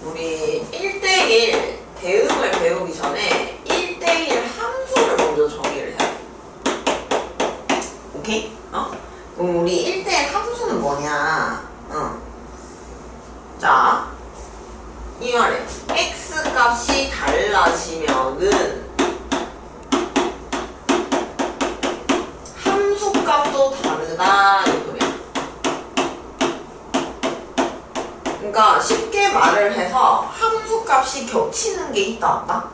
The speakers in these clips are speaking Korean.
우리 1대1 대응을 배우기 전에 1대1 함수를 먼저 정의를 해요. 오케이? 그럼 우리 1대1 함수는 뭐냐? 자, 이 말이에요. x 값이 달라지면은 함수 값도 다르다 이 소리야. 그러니까 쉽게 말을 해서 함수 값이 겹치는 게 있다 없다?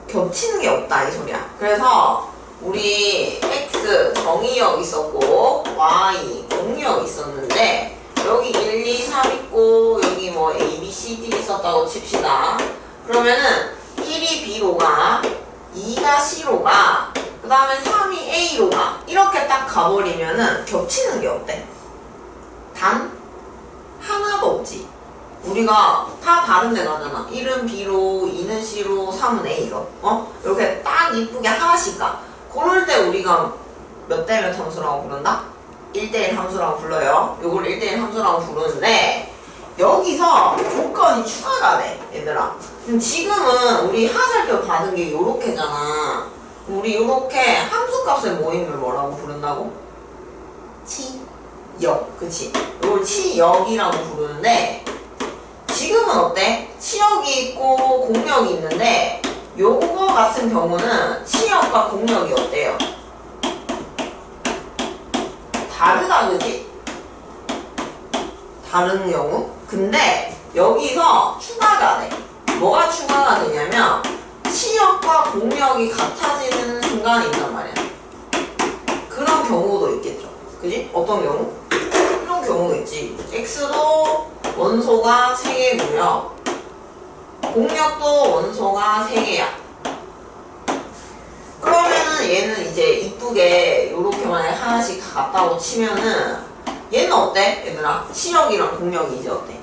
겹치는 게 없다 이 소리야. 그래서 우리 x 정의역 있었고 y 공역 있었는데 여기 1, 2, 3 있고 여기 뭐 a, b, c, d 있었다고 칩시다. 그러면은 1이 b로 가, 2가 c로 가, 그 다음에 3이 a로 가. 이렇게 딱 가버리면은 겹치는 게 없대. 단 하나도 없지. 우리가 다 다른 데 가잖아. 1은 b로, 2는 c로, 3은 a로. 이렇게 딱 이쁘게 하나씩 가. 그럴 때 우리가 몇 대 몇 함수라고 부른다? 1대1 함수라고 불러요. 요걸 1대1 함수라고 부르는데 여기서 조건이 추가가 돼 얘들아. 그럼 지금은 우리 하살표 받은 게 요렇게잖아. 우리 요렇게 함수값의 모임을 뭐라고 부른다고? 치역. 그치? 요걸 치역이라고 부르는데 지금은 어때? 치역이 있고 공역이 있는데 요거 같은 경우는 치역과 공역이 어때요? 다르다 그지? 다른 경우? 근데 여기서 추가가 돼. 뭐가 추가가 되냐면 치역과 공역이 같아지는 순간이 있단 말이야. 그런 경우도 있겠죠. 그지? 어떤 경우? 이런 경우 있지. x도 원소가 3개고요. 공역도 원소가 3개야. 그러면은 얘는 이제 이쁘게 요렇게 만약에 하나씩 다 같다고 치면은 얘는 어때? 얘들아 치역이랑 공역이 이제 어때?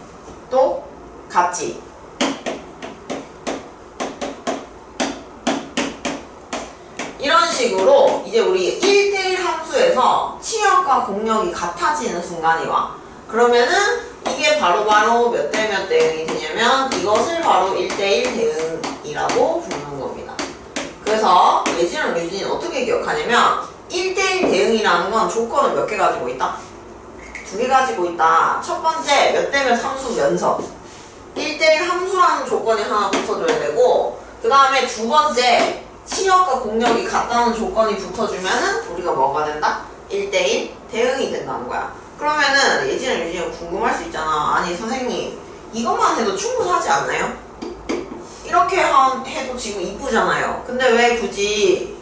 또 같지? 이런 식으로 이제 우리 1대1 함수에서 치역과 공역이 같아지는 순간이 와. 그러면은 이게 바로 몇 대 몇 대응이 되냐면 이것을 바로 1대1 대응이라고 부르는 겁니다. 그래서 예진이랑 유진이는 어떻게 기억하냐면 1대1 대응이라는 건 조건을 몇 개 가지고 있다? 2개 가지고 있다. 첫 번째 몇 대 몇 함수 면서 1대1 함수라는 조건이 하나 붙어줘야 되고 그 다음에 두 번째 치역과 공역이 같다는 조건이 붙어주면은 우리가 뭐가 된다? 1대1 대응이 된다는 거야. 그러면은 예진이랑 유진이가 궁금할 수 있잖아. 아니 선생님 이것만 해도 충분하지 않나요? 이렇게 해도 지금 이쁘잖아요. 근데 왜 굳이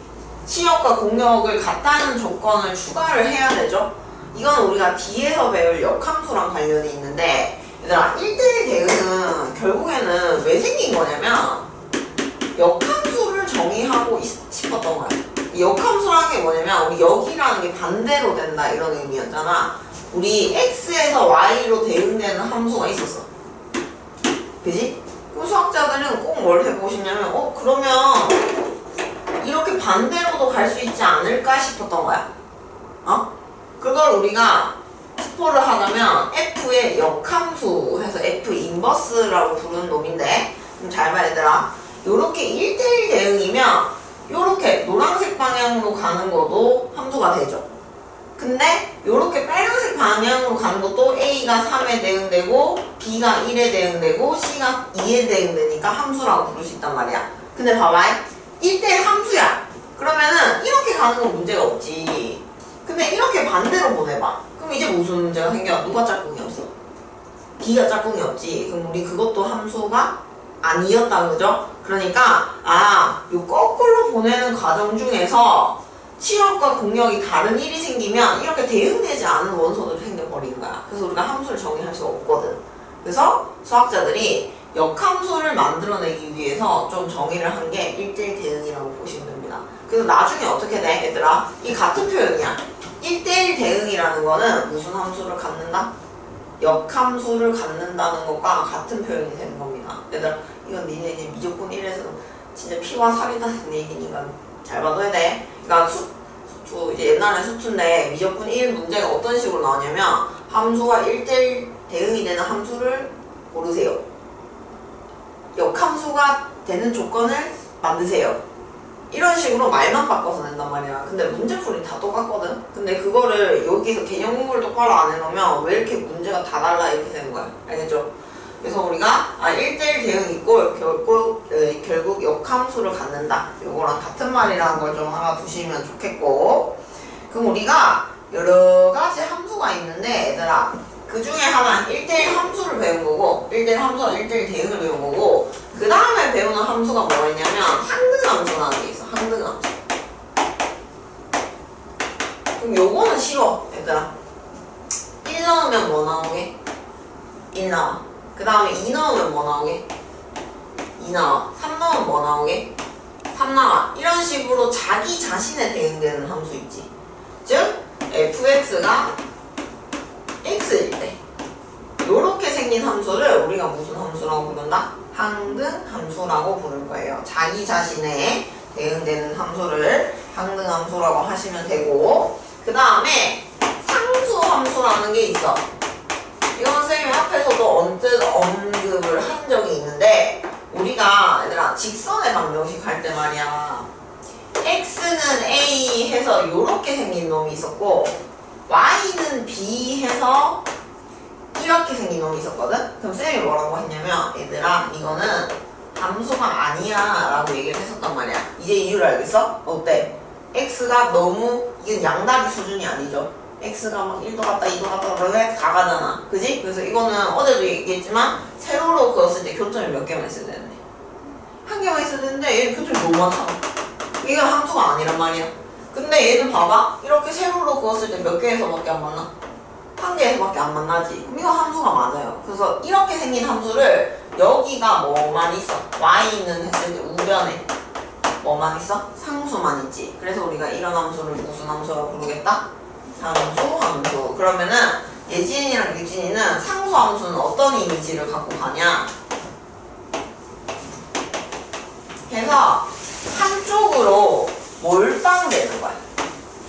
치역과 공역을 같다는 조건을 추가를 해야 되죠? 이건 우리가 뒤에서 배울 역함수랑 관련이 있는데 얘들아 1대1 대응은 결국에는 왜 생긴 거냐면 역함수를 정의하고 싶었던 거야. 이 역함수라는 게 뭐냐면 우리 역이라는 게 반대로 된다 이런 의미였잖아. 우리 x에서 y로 대응되는 함수가 있었어. 그지? 그럼 수학자들은 꼭 뭘 해보시냐면 그러면 이렇게 반대로도 갈 수 있지 않을까 싶었던 거야. 그걸 우리가 스포를 하자면 f의 역함수 해서 f 인버스라고 부르는 놈인데 좀 잘 봐 얘들아. 요렇게 1대1 대응이면 요렇게 노란색 방향으로 가는 것도 함수가 되죠. 근데 요렇게 빨간색 방향으로 가는 것도 A가 3에 대응되고 B가 1에 대응되고 C가 2에 대응되니까 함수라고 부를 수 있단 말이야. 근데 봐봐 1대1 함수야. 그러면은 이렇게 가는 건 문제가 없지. 근데 이렇게 반대로 보내봐. 그럼 이제 무슨 문제가 생겨? 누가 짝꿍이 없어? B가 짝꿍이 없지. 그럼 우리 그것도 함수가 아니었다 그죠? 그러니까 요 거꾸로 보내는 과정 중에서 치역과 공역이 다른 일이 생기면 이렇게 대응되지 않은 원소들이 생겨버리는 거야. 그래서 우리가 함수를 정의할 수가 없거든. 그래서 수학자들이 역함수를 만들어내기 위해서 좀 정의를 한 게 1대1 대응이라고 보시면 됩니다. 그래서 나중에 어떻게 돼? 얘들아 이 같은 표현이야. 1대1 대응이라는 거는 무슨 함수를 갖는다? 역함수를 갖는다는 것과 같은 표현이 되는 겁니다. 얘들아 이건 니네 이제 미적분 1에서 진짜 피와 살이 나는 얘기니까 잘 봐둬야 돼. 그러니까 이제 옛날에 수투인데 미적분 1 문제가 어떤 식으로 나오냐면 함수가 1대1 대응이 되는 함수를 고르세요. 함수가 되는 조건을 만드세요. 이런 식으로 말만 바꿔서 낸단 말이야. 근데 문제풀이 다 똑같거든. 근데 그거를 여기서 개념 공부를 똑바로 안 해놓으면 왜 이렇게 문제가 다 달라 이렇게 되는 거야. 알겠죠? 그래서 우리가 1대1 대응 있고 결국 역함수를 갖는다. 요거랑 같은 말이라는 걸 좀 하나 두시면 좋겠고, 그럼 우리가 여러 가지 함수가 있는데 얘들아, 그 중에 하나 1대1 함수를 배운 거고, 1대1 함수와 1대1 대응을 배운 거고, 그 다음에 배우는 함수가 뭐가 있냐면 항등함수라는 게 있어. 항등함수. 그럼 요거는 쉬워 얘들아. 1 넣으면 뭐 나오게? 1 나와. 그 다음에 2 넣으면 뭐 나오게? 2 나와. 3 넣으면 뭐 나오게? 3 나와. 이런 식으로 자기 자신에 대응되는 함수 있지. 즉 fx가 x일 때 요렇게 생긴 함수를 우리가 무슨 함수라고 부른다? 항등함수라고 부를 거예요. 자기 자신에 대응되는 함수를 항등함수라고 하시면 되고, 그 다음에 상수함수라는 게 있어. 이건 선생님이 앞에서도 언뜻 언급을 한 적이 있는데, 우리가 얘들아 직선의 방정식 할 때 말이야, x는 a 해서 요렇게 생긴 놈이 있었고 y는 b 해서 이렇게 생긴 놈이 있었거든? 그럼 쌤이 뭐라고 했냐면, 얘들아 이거는 함수가 아니야 라고 얘기를 했었단 말이야. 이제 이유를 알겠어? 어때? x가 너무, 이건 양다리 수준이 아니죠. x가 막 1도 갔다 2도 갔다 그러게 다 가잖아. 그지? 그래서 이거는 어제도 얘기했지만 세로로 그었을 때 교점이 몇 개만 있어야 되는데 한 개만 있어야 되는데 얘는 교점이 너무 많잖아. 이건 함수가 아니란 말이야. 근데 얘는 봐봐, 이렇게 세로로 그었을 때 몇 개에서밖에 안 만나? 한 개에서밖에 안 만나지. 그럼 이거 함수가 맞아요. 그래서 이렇게 생긴 함수를 여기가 뭐만 있어? y는 했을 때 우변에 뭐만 있어? 상수만 있지. 그래서 우리가 이런 함수를 무슨 함수라고 부르겠다? 상수함수. 그러면은 예진이랑 유진이는 상수함수는 어떤 이미지를 갖고 가냐? 해서 한쪽으로 몰빵되는 거야.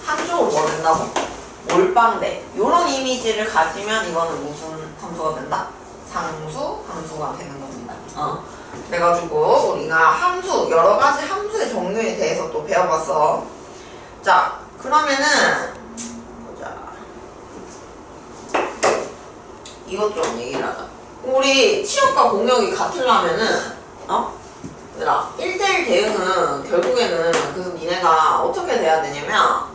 한쪽으로 뭐 된다고? 몰빵돼. 요런 이미지를 가지면 이거는 무슨 함수가 된다? 상수함수가 되는 겁니다. 그래가지고 우리가 함수, 여러 가지 함수의 종류에 대해서 또 배워봤어. 자, 그러면은 보자. 이것 좀 얘기를 하자. 우리 치역과 공역이 같으려면은 얘들아 1대1 대응은 결국에는, 그래서 니네가 어떻게 돼야 되냐면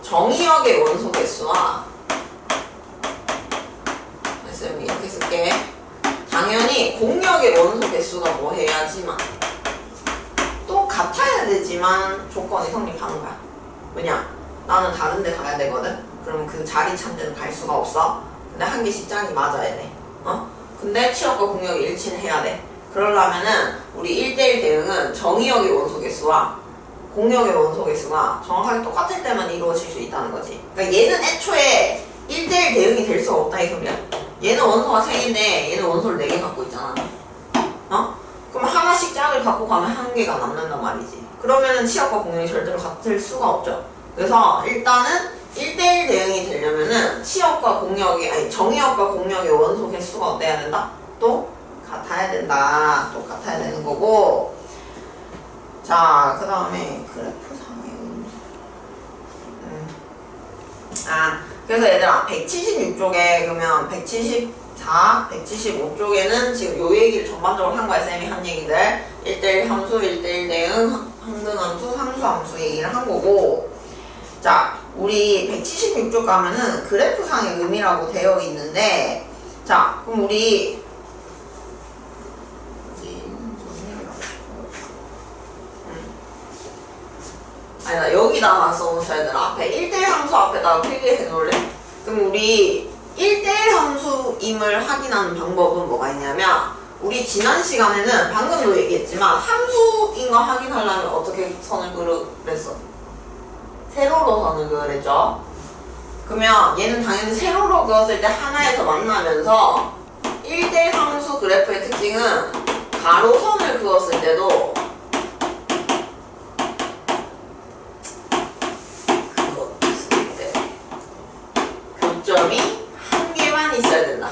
정의역의 원소 개수와, 쌤이 이렇게 쓸게. 당연히 공역의 원소 개수가 뭐 해야지만 또 같아야 되지만 조건이 성립하는 거야. 왜냐? 나는 다른 데 가야 되거든? 그러면 그 자리 찬 데는 갈 수가 없어. 근데 한 개씩 짝이 맞아야 돼. 근데 치역과 공역이 일치는 해야 돼. 그러려면은 우리 1대1 대응은 정의역의 원소 개수와 공역의 원소 개수가 정확하게 똑같을 때만 이루어질 수 있다는 거지. 그러니까 얘는 애초에 1대1 대응이 될 수가 없다 이 소리야. 얘는 원소가 3개인데 얘는 원소를 4개 갖고 있잖아. 그럼 하나씩 짝을 갖고 가면 한 개가 남는단 말이지. 그러면은 치역과 공역이 절대로 같을 수가 없죠. 그래서 일단은 1대1 대응이 되려면은 치역과 공역이, 아니 정의역과 공역의 원소 개수가 어때야 된다? 또 같아야 된다. 또 같아야 되는 거고. 자, 그 다음에 그래프상의 그래서 얘들아 176쪽에 그러면 174, 175쪽에는 지금 요 얘기를 전반적으로 한 거야. 쌤이 한 얘기들 1대1 함수, 1대1 대응, 항등함수, 상수함수 얘기를 한 거고. 자, 우리 176쪽 가면은 그래프상의 의미라고 되어 있는데, 자, 그럼 우리 아니다, 여기다가 써놓자 얘들아. 앞에 1대1 함수 앞에다가 필기해 놓을래? 그럼 우리 1대1 함수임을 확인하는 방법은 뭐가 있냐면, 우리 지난 시간에는 방금도 얘기했지만 함수인 거 확인하려면 어떻게 선을 그렸어? 세로로 선을 그렸죠? 그러면 얘는 당연히 세로로 그었을 때 하나에서 만나면서 1대1 함수 그래프의 특징은 가로선을 그었을 때도 교점이 한 개만 있어야 된다.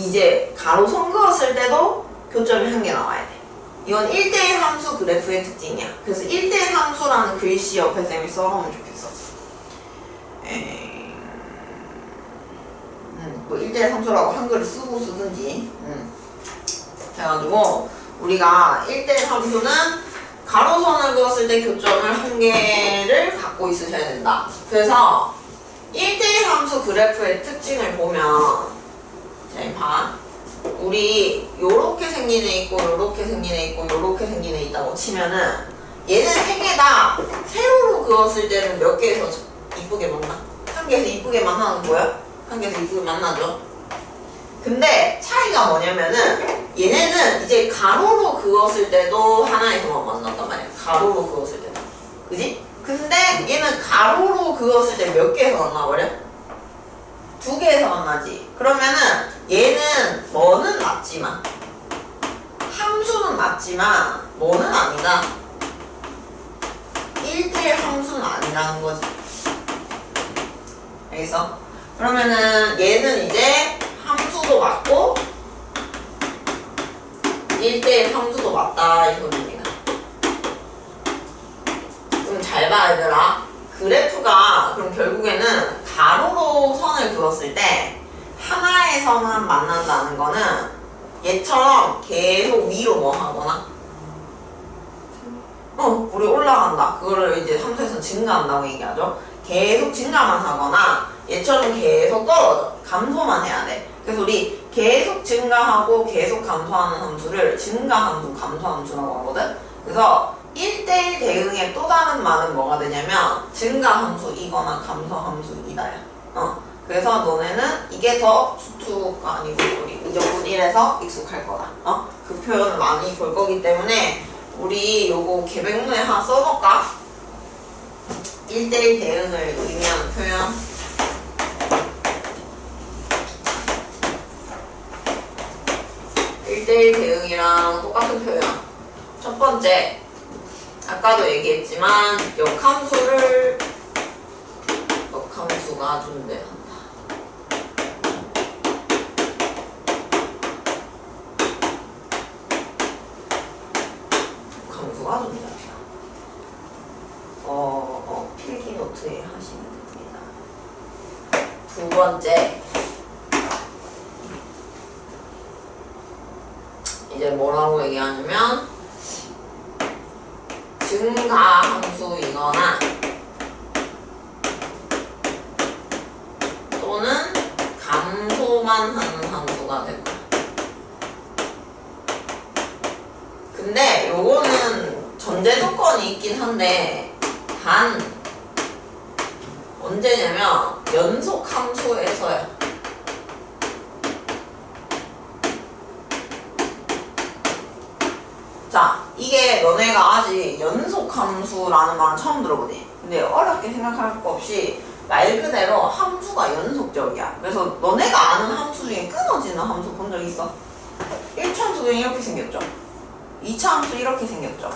이제 가로선 그었을 때도 교점이 한 개 나와야 돼. 이건 1대1 함수 그래프의 특징이야. 그래서 1대1 함수라는 글씨 옆에 쌤이 써놓으면 좋겠어. 뭐 1대1 함수라고 한글을 쓰고 쓰든지. 그래가지고 우리가 1대1 함수는 가로선을 그었을 때 교점을 한 개를 갖고 있으셔야 된다. 그래서 1대1 함수 그래프의 특징을 보면 자, 봐. 우리 요렇게 생긴 애 있고 요렇게 생긴 애 있고 요렇게 생긴 애 있다고 치면은 얘는 세 개 다 세로로 그었을 때는 몇 개에서 이쁘게 만나? 한 개에서 이쁘게 만나는 거야? 한 개에서 이쁘게 만나죠? 근데 차이가 뭐냐면은 얘네는 이제 가로로 그었을 때도 하나에서만 만난단 말이야. 가로로 그었을 때도. 그지? 근데 얘는 가로로 그었을 때 몇 개에서 만나버려? 두 개에서 만나지. 그러면은 얘는 뭐는 맞지만 함수는 맞지만 뭐는 아니다. 1대1 함수는 아니라는 거지. 알겠어? 그러면은 얘는 이제 함수도 맞고 1대1 함수도 맞다 이 소리입니다. 그럼 잘 봐 얘들아. 그래프가 그럼 결국에는 가로로 선을 그었을 때 하나에서만 만난다는 거는 얘처럼 계속 위로 뭐 하거나 우리 올라간다. 그거를 이제 함수에서 증가한다고 얘기하죠. 계속 증가만 하거나 얘처럼 계속 떨어져. 감소만 해야 돼. 그래서 우리 계속 증가하고 계속 감소하는 함수를 증가함수, 감소함수라고 하거든. 그래서 1대1 대응의 또 다른 말은 뭐가 되냐면 증가함수이거나 감소함수이다야. 그래서 너네는 이게 더 수투가 아니고 우리 무조건 1에서 익숙할 거다. 그 표현을 많이 볼 거기 때문에 우리 요거 계획문에 하나 써볼까? 1대1 대응을 의미하는 표현. 대응이랑 똑같은 표현. 첫 번째, 아까도 얘기했지만 역함수가 존재한다. 역함수가 존재한다. 필기 노트에 하시면 됩니다. 두 번째, 이제 뭐라고 얘기하냐면 증가함수이거나 또는 감소만 하는 함수가 될 거야. 근데 요거는 전제 조건이 있긴 한데 단 언제냐면 연속함수에서야. 자, 이게 너네가 아직 연속함수라는 말은 처음 들어보지. 근데 어렵게 생각할 거 없이 말 그대로 함수가 연속적이야. 그래서 너네가 아는 함수 중에 끊어지는 함수 본 적 있어? 1차 함수 그냥 이렇게 생겼죠? 2차 함수 이렇게 생겼죠?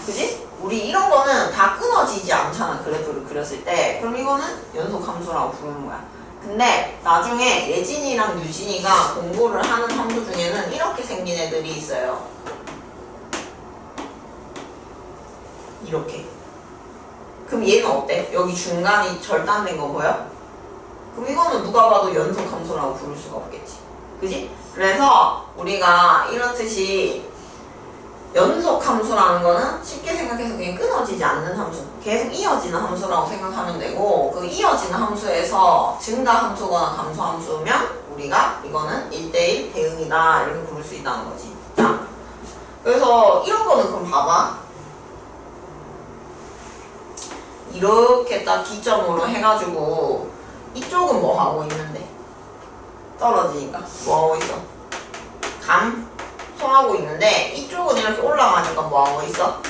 그지? 우리 이런 거는 다 끊어지지 않잖아. 그래프를 그렸을 때. 그럼 이거는 연속함수라고 부르는 거야. 근데 나중에 예진이랑 유진이가 공부를 하는 함수 중에는 이렇게 생긴 애들이 있어요. 이렇게. 그럼 얘는 어때? 여기 중간이 절단된 거 보여? 그럼 이거는 누가 봐도 연속함수라고 부를 수가 없겠지. 그지? 그래서 우리가 이렇듯이 연속함수라는 거는 쉽게 생각해서 그냥 끊어지지 않는 함수, 계속 이어지는 함수라고 생각하면 되고, 그 이어지는 함수에서 증가함수거나 감소함수면 우리가 이거는 1대1 대응이다 이렇게 부를 수 있다는 거지. 자, 그래서 이런 거는 그럼 봐봐. 이렇게 딱 기점으로 해가지고 이쪽은 뭐 하고 있는데? 떨어지니까 뭐 하고 있어? 감소하고 있는데 이쪽은 이렇게 올라가니까 뭐 하고 있어?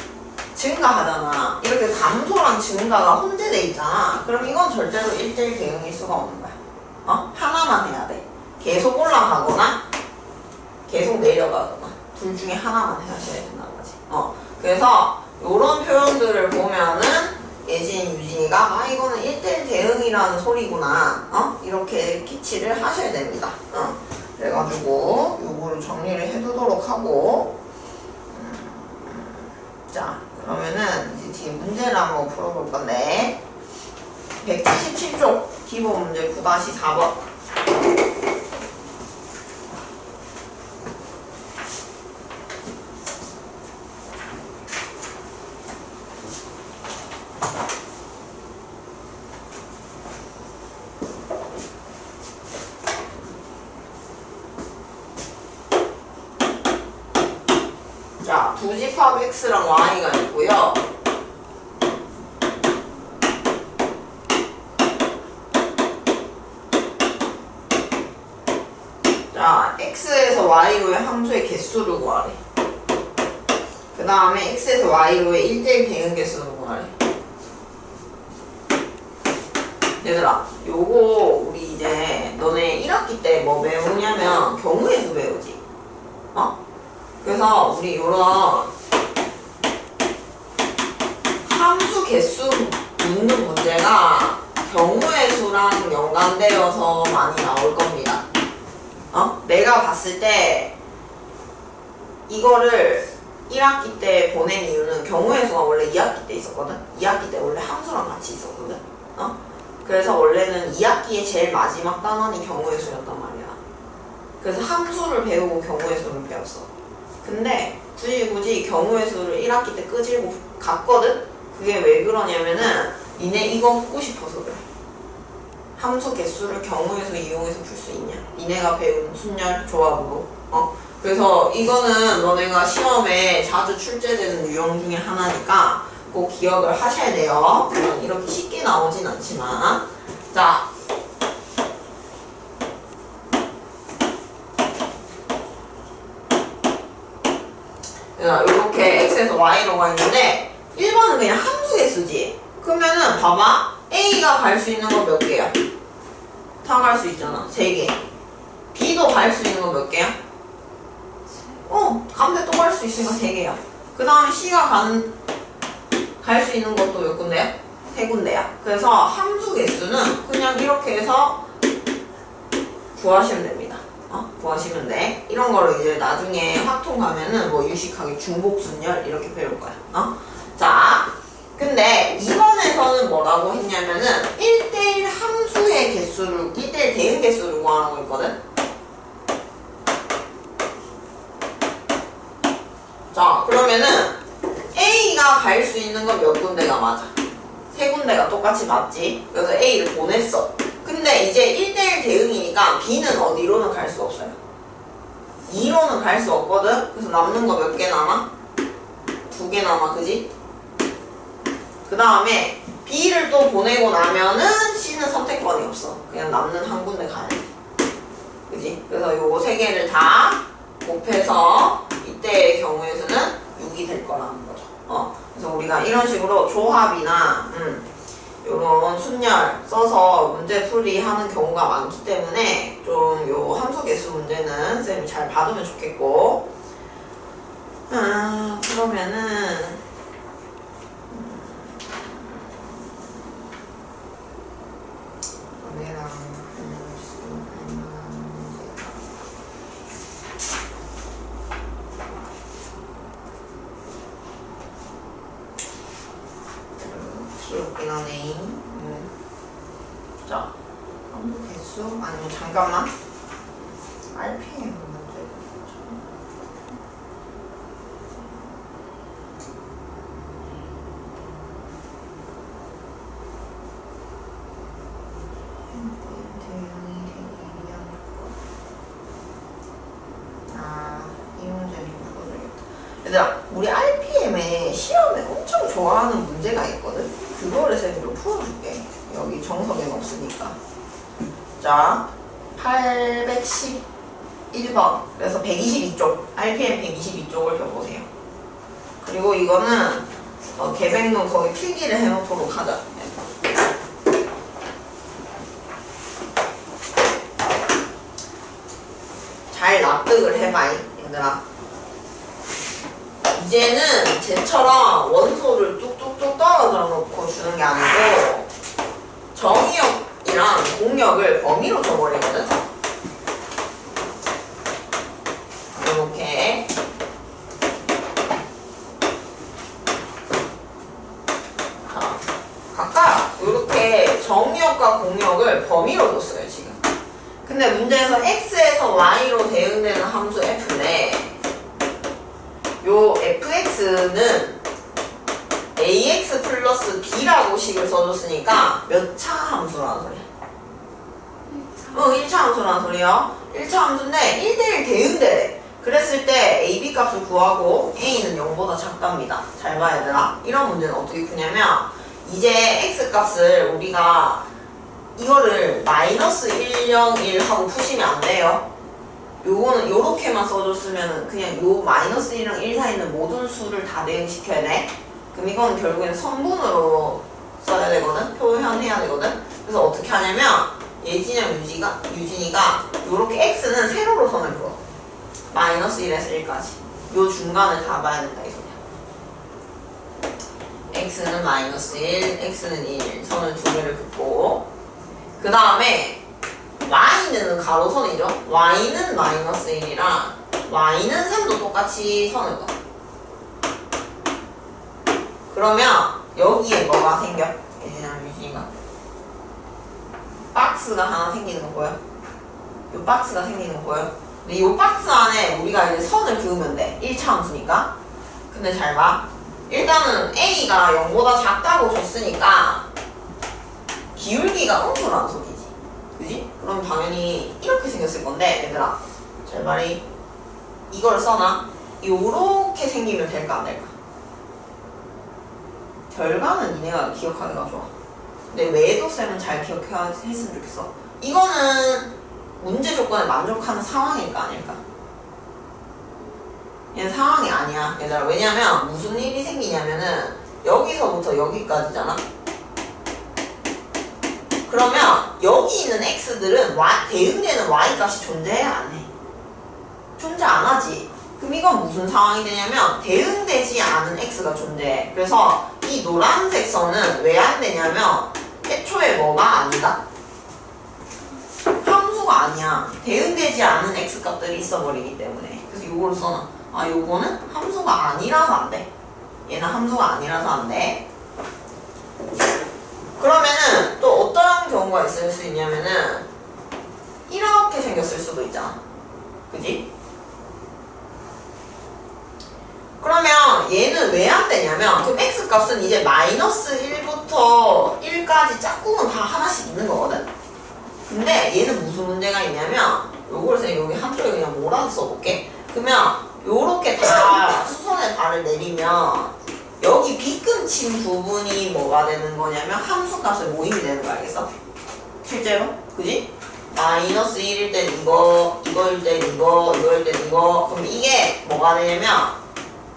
증가하잖아. 이렇게 감소랑 증가가 혼재돼 있잖아. 그럼 이건 절대로 1대1 대응일 수가 없는 거야. 하나만 해야 돼. 계속 올라가거나 계속 내려가거나 둘 중에 하나만 하셔야 된다는 거지. 그래서 이런 표현들을 보면은 예진, 유진이가 이거는 1대1 대응이라는 소리구나. 이렇게 캐치를 하셔야 됩니다. 그래가지고 요거를 정리를 해두도록 하고 자 그러면은 이제 뒤에 문제를 한번 풀어볼 건데 177쪽 기본 문제 9-4번 자, 두 집합 x랑 y가 있고요. 자, x에서 y로의 함수의 개수를 구하래. 그 다음에 x에서 y로의 1대1 대응 개수를 구하래. 얘들아, 요거 우리 이제 너네 1학기 때 뭐 배우냐면 경우의 수 배우지. 어? 그래서 우리 요런 함수 개수 묻는 문제가 경우의 수랑 연관되어서 많이 나올 겁니다. 내가 봤을 때 이거를 1학기 때 보낸 이유는 경우의 수가 원래 2학기 때 있었거든. 2학기 때 원래 함수랑 같이 있었거든. 그래서 원래는 2학기의 제일 마지막 단원이 경우의 수였단 말이야. 그래서 함수를 배우고 경우의 수를 배웠어. 근데 굳이 경우의 수를 1학기 때 끄집고 갔거든? 그게 왜 그러냐면은 니네 이거 묻고 싶어서 그래. 함수 개수를 경우의 수 이용해서 풀 수 있냐? 니네가 배운 순열 조합으로. 그래서 이거는 너네가 시험에 자주 출제되는 유형 중에 하나니까 꼭 기억을 하셔야 돼요. 물론 이렇게 쉽게 나오진 않지만. 자. 이렇게 x에서 y로가 있는데 1번은 그냥 함수 개수지. 그러면은 봐봐. a가 갈 수 있는 거 몇 개야? 다 갈 수 있잖아. 3개. b도 갈 수 있는 거 몇 개야? 가운데 또 갈 수 있으니까 3개야. 그 다음에 c가 갈 수 있는 것도 몇 군데야? 3군데야. 그래서 함수 개수는 그냥 이렇게 해서 구하시면 됩니다. 구하시면 돼. 이런 거를 이제 나중에 확통 가면은 뭐 유식하게 중복순열 이렇게 배울 거야. 자, 근데 2번에서는 뭐라고 했냐면은 1대1 함수의 개수를 1대1 대응 개수를 구하는 거 있거든. 자, 그러면은 A가 갈 수 있는 건 몇 군데가 맞아? 3군데가 똑같이 맞지? 그래서 A를 보냈어. 근데 이제 1대1 대응이니까 B는 어디로는 갈 수 없어요. 2로는 갈 수 없거든? 그래서 남는 거 몇 개 남아? 2개 남아, 그지? 그 다음에 B를 또 보내고 나면은 C는 선택권이 없어. 그냥 남는 한 군데 가야 돼. 그지? 그래서 요거 3개를 다 곱해서 이때의 경우에서는 6이 될 거라는 거죠. 그래서 우리가 이런 식으로 조합이나 요런 순열 써서 문제 풀이 하는 경우가 많기 때문에 좀 요 함수 개수 문제는 쌤이 잘 받으면 좋겠고. 그러면은 너네랑 귀엽긴 하네. 자, 함수 개수 아니면 잠깐만. RPM 문제. 이 문제 좀 풀어줘야겠다. 얘들아, 우리 RPM에 시험에 엄청 좋아하는 문제가 있거든? 그거를 쌤이 좀 풀어줄게. 여기 정석엔 없으니까. 자, 811번. 그래서 122쪽. RPM 122쪽을 펴보세요. 그리고 이거는 계백론 거기 필기를 해놓도록 하자. 잘 납득을 해봐, 얘들아. 이제는 쟤처럼 원소를 뚝뚝뚝 떨어져 놓고 주는 게 아니고 정의역이랑 공역을 범위로 줘버리거든. 정역과 공역을 범위로 줬어요 지금. 근데 문제에서 x에서 y로 대응되는 함수 f인데 요 fx는 ax 플러스 b라고 식을 써줬으니까 몇 차 함수라는 소리야? 1차 함수라는 소리야. 1차 함수인데 1대1 대응되래. 그랬을 때 AB 값을 구하고 A는 0보다 작답니다. 잘 봐 얘들아. 이런 문제는 어떻게 푸냐면 이제 X 값을 우리가 이거를 마이너스 1, 0, 1 하고 푸시면 안 돼요. 요거는 요렇게만 써줬으면 그냥 요 마이너스 1이랑 1 사이에 있는 모든 수를 다 대응시켜야 돼. 그럼 이건 결국엔 선분으로 써야 되거든. 표현해야 되거든. 그래서 어떻게 하냐면 예진이랑 유진이가 요렇게 X는 세로로 선을 그어. 마이너스 1에서 1까지. 요 중간을 다 봐야 된다 이 소리야. X는 마이너스 1, X는 1. 선을 두 개를 긋고 그 다음에 Y는 가로선이죠. Y는 마이너스 1이랑 Y는 3도 똑같이 선을 그어. 그러면 여기에 뭐가 생겨? 예진이랑 유진이가 박스가 하나 생기는 거 보여? 요 박스가 생기는 거 보여? 근데 이 박스 안에 우리가 이제 선을 그으면 돼. 1차 함수니까. 근데 잘 봐. 일단은 A가 0보다 작다고 줬으니까 기울기가 음수라는 소리지. 그지? 그럼 당연히 이렇게 생겼을 건데 얘들아 잘 봐리. 이걸 써놔. 요렇게 생기면 될까 안 될까? 결과는 니네가 기억하기가 좋아. 근데 외도 쌤은 잘 기억했으면 좋겠어. 이거는 문제 조건에 만족하는 상황일까 아닐까? 얘는 상황이 아니야 얘들아. 왜냐면 무슨 일이 생기냐면은 여기서부터 여기까지잖아. 그러면 여기 있는 x들은 대응되는 y 값이 존재해 안 해? 존재 안 하지. 그럼 이건 무슨 상황이 되냐면 대응되지 않은 x가 존재해. 그래서 이 노란색 선은 왜 안 되냐면 애초에 뭐가 아니다? 함수가 아니야. 대응되지 않은 x 값들이 있어버리기 때문에. 그래서 요거를 써놔. 아 요거는 함수가 아니라서 안 돼. 얘는 함수가 아니라서 안 돼. 그러면은 또 어떤 경우가 있을 수 있냐면은 이렇게 생겼을 수도 있잖아. 그지? 그러면 얘는 왜 안 되냐면 그럼 x 값은 이제 마이너스 1부터 1까지 짝꿍은 다 하나씩 있는 거거든. 근데 얘는 무슨 문제가 있냐면 요걸 그냥 여기 한쪽에 그냥 몰아서 써볼게. 그러면 요렇게 다 수선의 발을 내리면 여기 빗금친 부분이 뭐가 되는 거냐면 함수값의 모임이 되는 거 알겠어? 실제로? 그지? 마이너스 1일 땐 이거, 이거일 땐 이거, 이거일 땐 이거. 그럼 이게 뭐가 되냐면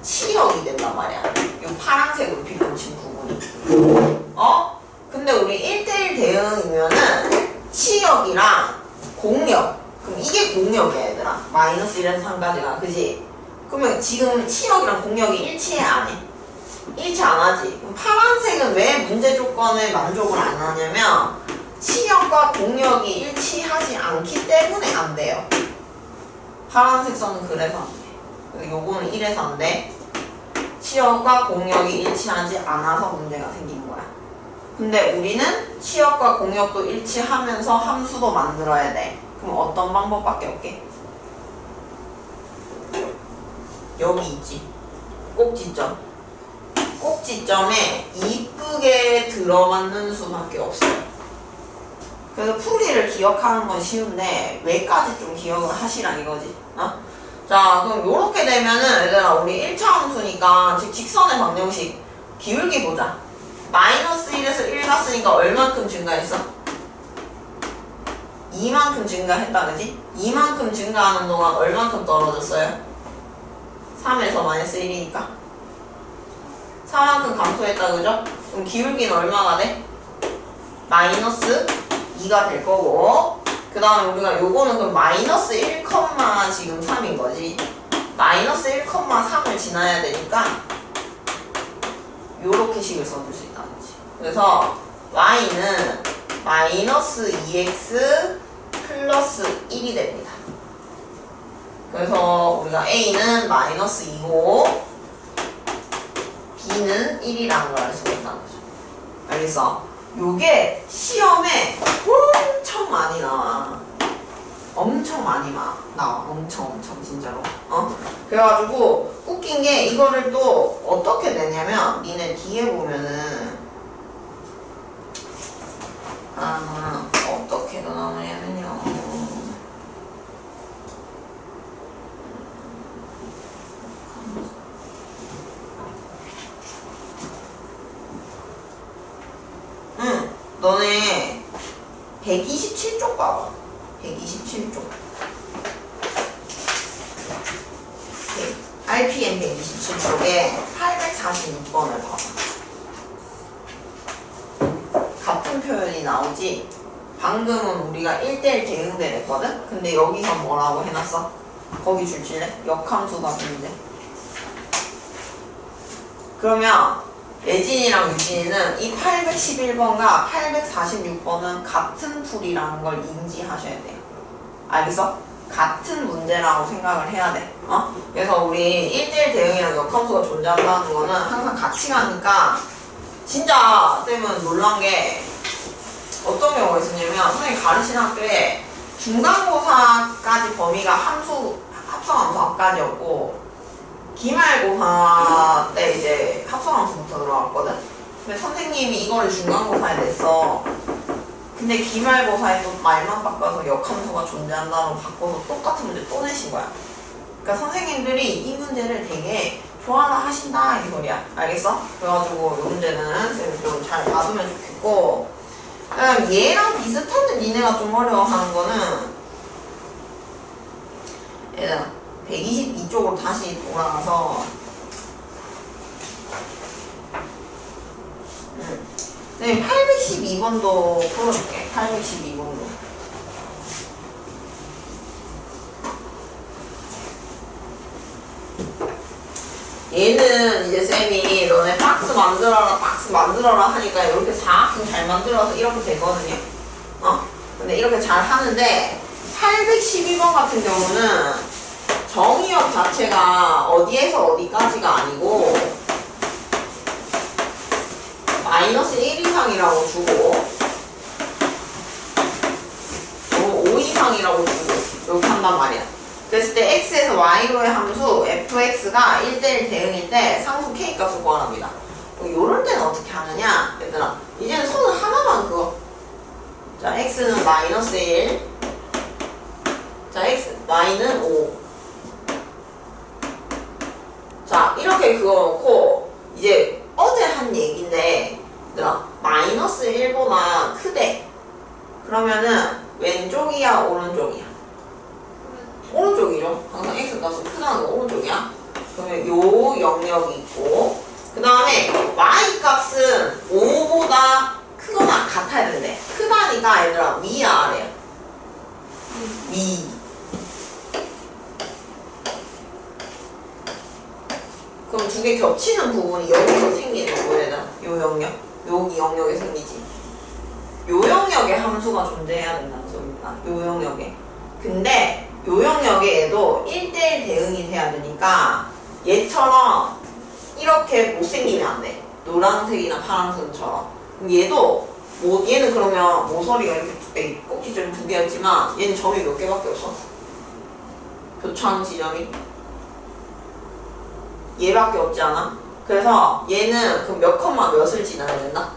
치역이 된단 말이야. 요 파란색으로 빗금친 부분이. 근데 우리 1대1 대응이면은 치역이랑 공역. 그럼 이게 공역이야 얘들아. 마이너스 1에서 3까지가. 그지? 그러면 지금 치역이랑 공역이 일치해 안 해? 일치 안 하지. 그럼 파란색은 왜 문제 조건에 만족을 안 하냐면 치역과 공역이 일치하지 않기 때문에 안 돼요. 파란색 선은 그래서 안 돼. 그래서 요거는 1에서 안 돼. 치역과 공역이 일치하지 않아서 문제가 생긴 거야. 근데 우리는 치역과 공역도 일치하면서 함수도 만들어야 돼. 그럼 어떤 방법밖에 없게? 여기 있지. 꼭지점. 꼭지점에 이쁘게 들어맞는 수밖에 없어요. 그래서 풀이를 기억하는 건 쉬운데 왜까지 좀 기억을 하시라 이거지. 자 그럼 요렇게 되면은 얘들아 우리 1차 함수니까 즉 직선의 방정식 기울기 보자. 마이너스 1에서 1 갔으니까 얼만큼 증가했어? 2만큼 증가했다 그지? 2만큼 증가하는 동안 얼만큼 떨어졌어요? 3에서 마이너스 1이니까 4만큼 감소했다 그죠? 그럼 기울기는 얼마가 돼? 마이너스 2가 될 거고 그 다음에 우리가 요거는 그럼 마이너스 1, 지금 3인 거지. 마이너스 1,3을 지나야 되니까 요렇게 식을 써줄 수 있다는 거지. 그래서 y는 마이너스 2x 플러스 1이 됩니다. 그래서 우리가 a는 마이너스 2고 b는 1이라는 걸 알 수가 있다는 거죠. 알겠어? 요게 시험에 엄청 많이 나와. 엄청 많이 나와. 엄청 진짜로. 그래가지고 웃긴 게 이거를 또 어떻게 내냐면 니네 뒤에 보면은 어떻게 나오냐면요. 너네 127쪽 봐봐. 127쪽. RPM 127쪽에 846번을 봐봐. 같은 표현이 나오지? 방금은 우리가 1대1 대응대 냈거든? 근데 여기서 뭐라고 해놨어? 거기 줄질래? 역함수가 문제. 그러면 예진이랑 유진이는 이 811번과 846번은 같은 풀이라는 걸 인지하셔야 돼요. 알겠어? 같은 문제라고 생각을 해야 돼. 그래서 우리 1대1 대응이랑 역함수가 존재한다는 거는 항상 같이 가니까 진짜 쌤은 놀란 게 어떤 경우가 있었냐면 선생님이 가르치는 학교에 중간고사까지 범위가 합성함수 앞까지였고 기말고사 때 이제 합성함수부터 들어갔거든? 근데 선생님이 이거를 중간고사에 냈어. 근데 기말고사에 또 말만 바꿔서 역함수가 존재한다고 바꿔서 똑같은 문제 또 내신 거야. 그러니까 선생님들이 이 문제를 되게 좋아라 하신다 이 소리야. 알겠어? 그래가지고 이 문제는 쌤이 좀 잘 봐두면 좋겠고, 그다음 얘랑 비슷한데 니네가 좀 어려워하는 거는 얘들아 122쪽으로 다시 돌아가서 네, 812번도 풀어줄게. 812번도. 얘는 이제 쌤이 너네 박스 만들어라 하니까 이렇게 사각형 잘 만들어서 이렇게 되거든요. 근데 이렇게 잘 하는데 812번 같은 경우는 정의역 자체가 어디에서 어디까지가 아니고 마이너스 1 이상이라고 주고 5 이상이라고 주고 이렇게 한단 말이야. 그랬을 때 x에서 y로의 함수 fx가 1대1 대응일 때 상수 k 값을 구하랍니다. 요럴 때는 어떻게 하느냐 얘들아, 이제는 선을 하나만 그어. 자, x는 마이너스 1, 자, y는 5. 자, 이렇게 그어놓고 이제 어제 한 얘기인데 얘들아, 마이너스 1보다 크대. 그러면은 왼쪽이야 오른쪽이야? 오른쪽이죠. 항상 x 값은 크다는 거 오른쪽이야. 그러면 요 영역이 있고, 그 다음에 y 값은 5보다 크거나 같아야 되는데 크다니까 얘들아 위야 아래야? 위. 그럼 두 개 겹치는 부분이 여기서 생기는 거야 얘들아. 요 영역, 여기 영역에 생기지. 요 영역에 함수가 존재해야 된다는 소리입니다. 요 영역에. 근데 요 영역에 얘도 1대1 대응이 돼야 되니까 얘처럼 이렇게 못생기면 안 돼. 노란색이나 파란색처럼. 그럼 얘도 얘는 그러면 모서리가 이렇게 꼭지점이 2개였지만 얘는 점이 몇 개밖에 없어? 교차하는 지점이 얘밖에 없지 않아? 그래서 얘는 그럼 몇 컴마 몇을 지나야 된다?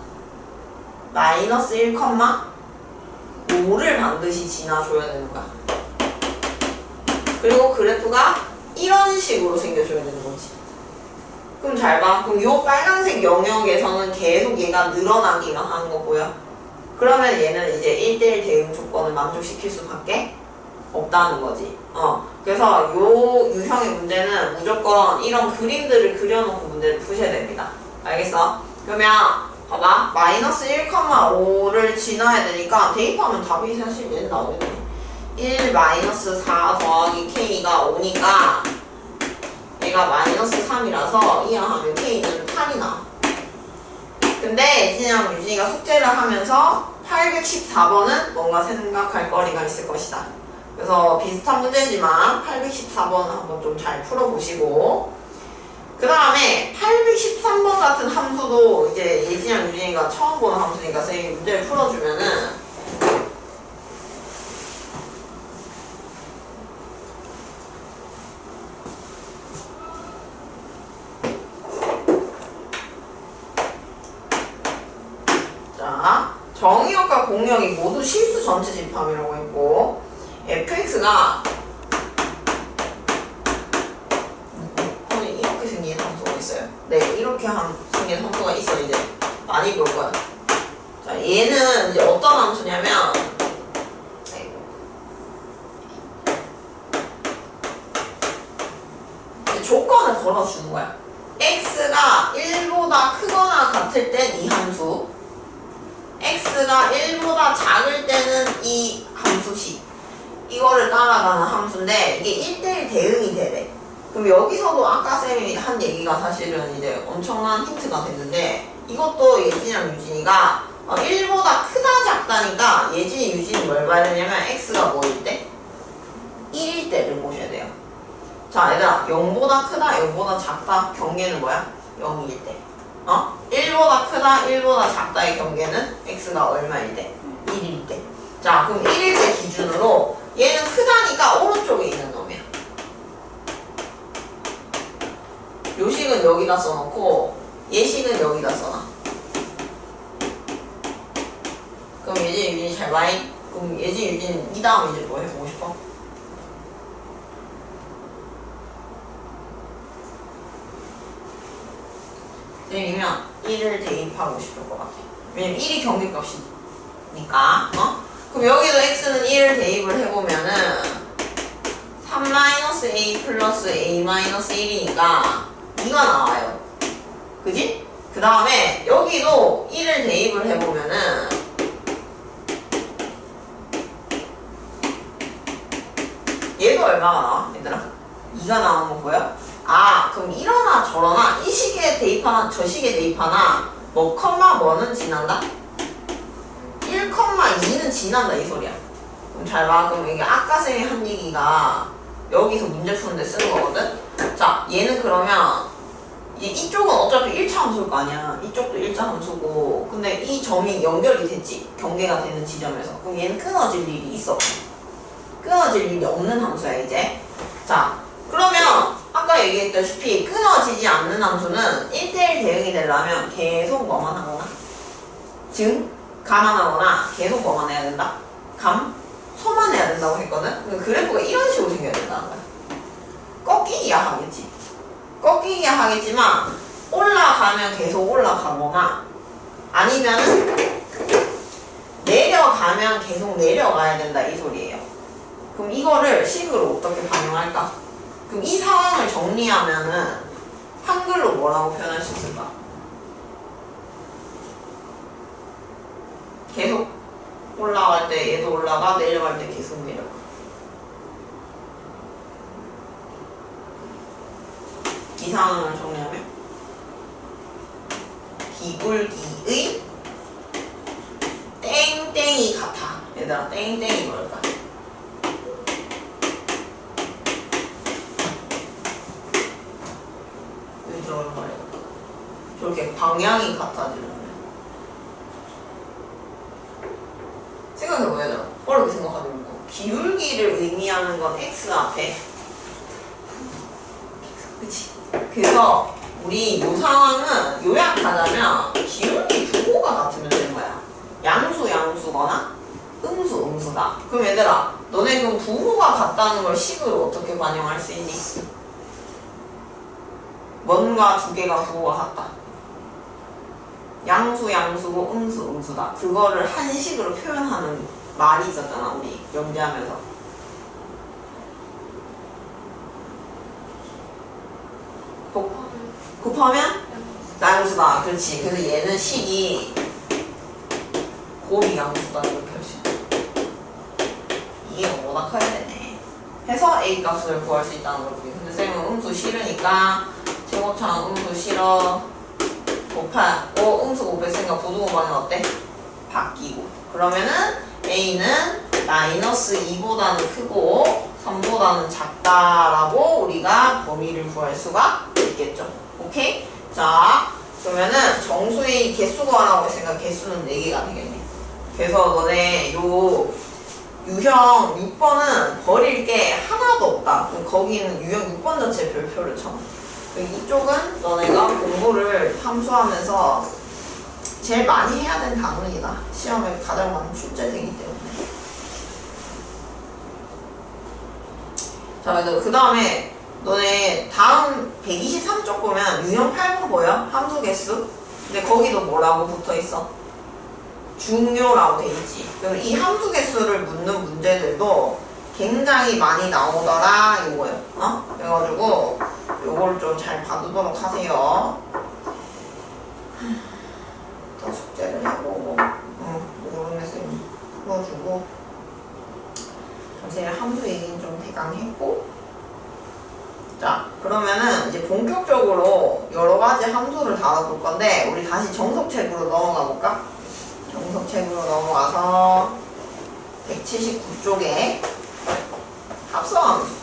마이너스 1 컴마 5를 반드시 지나줘야 되는 거야. 그리고 그래프가 이런 식으로 생겨줘야 되는 거지. 그럼 잘 봐. 그럼 요 빨간색 영역에서는 계속 얘가 늘어나기만 하는 거 보여? 그러면 얘는 이제 1대1 대응 조건을 만족시킬 수밖에 없다는 거지. 그래서 요 유형의 문제는 무조건 이런 그림들을 그려놓고 문제를 푸셔야 됩니다. 알겠어? 그러면 봐봐. 마이너스 1,5를 지나야 되니까 대입하면 답이 사실 얘는 나오겠네. 1 마이너스 4 더하기 k가 5니까 얘가 마이너스 3이라서 이항하면 k는 8이 나와. 근데 예진이랑 유진이가 숙제를 하면서 814번은 뭔가 생각할 거리가 있을 것이다. 그래서 비슷한 문제지만 814번은 한번 좀 잘 풀어보시고, 그 다음에 813번 같은 함수도 이제 예진이랑 유진이가 처음 보는 함수니까 선생님이 문제를 풀어주면은 자, 정의역과 공역이 모두 실수 전체 집합이라고 했고 fx가 이렇게 생긴 함수가 있어요. 네, 이렇게 생긴 함수가 있어. 이제 많이 볼 거야. 자, 얘는 이제 어떤 함수냐면 조건을 걸어주는 거야. x가 1보다 크거나 같을 땐 이 함수, x가 1보다 작을 때는 이 함수식, 이거를 따라가는 함수인데 이게 1대1 대응이 되래. 그럼 여기서도 아까 쌤이 한 얘기가 사실은 이제 엄청난 힌트가 됐는데 이것도 예진이랑 유진이가 1보다 크다 작다니까 예진이 유진이 뭘 봐야 되냐면 x가 뭐일 때? 1일 때를 보셔야 돼요. 자 얘들아 0보다 크다 0보다 작다 경계는 뭐야? 0일 때. 1보다 크다 1보다 작다의 경계는 x가 얼마일 때? 1일 때. 자 그럼 1일 때 기준으로 얘는 크다니까 오른쪽에 있는 놈이야. 요식은 여기다 써놓고 예식은 여기다 써놔. 그럼 예진 유진이 잘 봐잉. 그럼 예진 유진 이 다음 이제 뭐 해보고 싶어? 선생님이면 1을 대입하고 싶을 것 같아. 왜냐면 1이 경계값이니까. 그럼 여기도 x는 1을 대입을 해보면은 3-a 플러스 a-1이니까 2가 나와요. 그지? 그 다음에 여기도 1을 대입을 해보면은 얘도 얼마가 나와? 얘들아? 2가 나오는 거 보여? 아 그럼 이러나 저러나 이 식에 대입하나 저 식에 대입하나 뭐 컴마 뭐는 지난다? 1,2는 지난다 이 소리야. 그럼 잘 봐. 그럼 이게 아까 쌤이 한 얘기가 여기서 문제 푸는데 쓰는 거거든? 자 얘는 그러면 이쪽은 어차피 1차 함수일 거 아니야. 이쪽도 1차 함수고 근데 이 점이 연결이 됐지. 경계가 되는 지점에서. 그럼 얘는 끊어질 일이 있어. 끊어질 일이 없는 함수야 이제. 자 그러면 아까 얘기했다시피 끊어지지 않는 함수는 1대1 대응이 되려면 계속 뭐만 하거나 감안하거나 계속 뭐만 해야 된다? 소만 해야 된다고 했거든? 그래프가 이런 식으로 생겨야 된다는 거야. 꺾이기야 하겠지. 꺾이기야 하겠지만 올라가면 계속 올라가거나 아니면은 내려가면 계속 내려가야 된다 이 소리예요. 그럼 이거를 식으로 어떻게 반영할까? 그럼 이 상황을 정리하면은 한글로 뭐라고 표현할 수 있을까? 계속 올라갈 때 얘도 올라가 내려갈 때 계속 내려가. 이 상황을 정리하면 기울기의 땡땡이 같아. 얘들아 땡땡이 뭘까? 저렇게 방향이 같아지는. 생각해보야 돼. 어렵게 생각하지 말고. 기울기를 의미하는 건 x 앞에. 그치? 그래서 우리 요 상황은 요약하자면 기울기 부호가 같으면 되는 거야. 양수거나 음수다. 그럼 얘들아 너네 그럼 부호가 같다는 걸 식으로 어떻게 반영할 수 있니? 뭔가 두 개가 부호가 같다. 양수고 음수다. 그거를 한식으로 표현하는 말이 있었잖아 우리 연기하면서. 곱하면 양수다. 그렇지. 그래서 얘는 식이 곱이 양수다 이렇게 할 수 있다. 이게 뭐보다 커야 되네. 해서 A 값을 구할 수 있다는 거지. 근데 쌤은 음수 싫으니까 제곱창 음수 싫어. 곱하고 음수 곱했으니까 부등호방은 어때? 바뀌고. 그러면은 A는 -2보다는 크고 3보다는 작다라고 우리가 범위를 구할 수가 있겠죠. 오케이? 자, 그러면은 정수의 개수 구하라고 했으니까 개수는 4개가 되겠네. 그래서 너네 요 유형 6번은 버릴 게 하나도 없다. 거기는 유형 6번 자체 별표를 쳐. 이쪽은 너네가 공부를 함수하면서 제일 많이 해야 되는 단원이다. 시험에 가장 많은 출제되기 때문에. 자, 그 다음에 너네 다음 123쪽 보면 유형 8번 보여? 함수 개수? 근데 거기도 뭐라고 붙어있어? 중요라고 돼 있지. 그럼 이 함수 개수를 묻는 문제들도 굉장히 많이 나오더라 이거예요. 그래가지고 요걸 좀 잘 봐두도록 하세요. 더 숙제를 해보고 모르는 쌤이 풀어주고 선생님 함수 얘기는 좀 대강 했고. 자, 그러면은 이제 본격적으로 여러 가지 함수를 다뤄볼 건데 우리 다시 정석책으로 넘어가 볼까? 정석책으로 넘어가서 179쪽에 합성함수.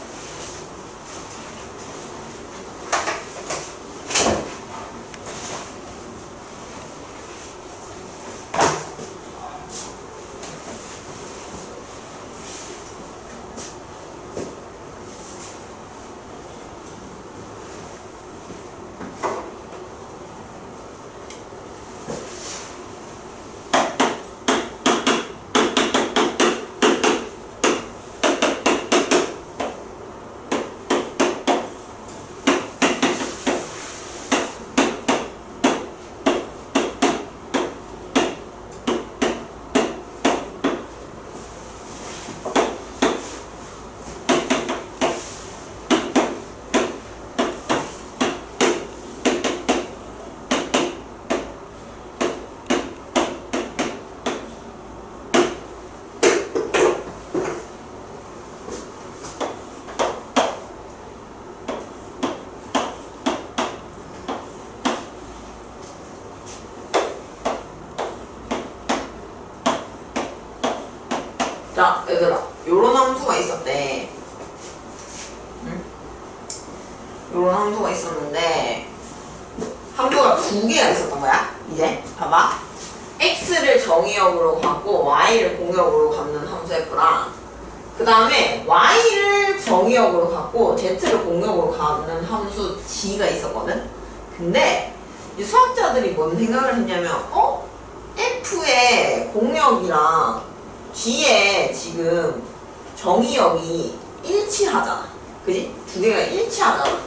자, 얘들아, 요런 함수가 있었대. 요런 함수가 있었는데 함수가 2개가 있었던 거야. 이제 봐봐. x를 정의역으로 갖고 y를 공역으로 갖는 함수였구나. 그 다음에 y를 정의역으로 갖고 z를 공역으로 갖는 함수 g가 있었거든. 근데 이 수학자들이 뭔 생각을 했냐면 f의 공역이랑 g의 지금 정의역이 일치하잖아. 그지? 2개가 일치하잖아.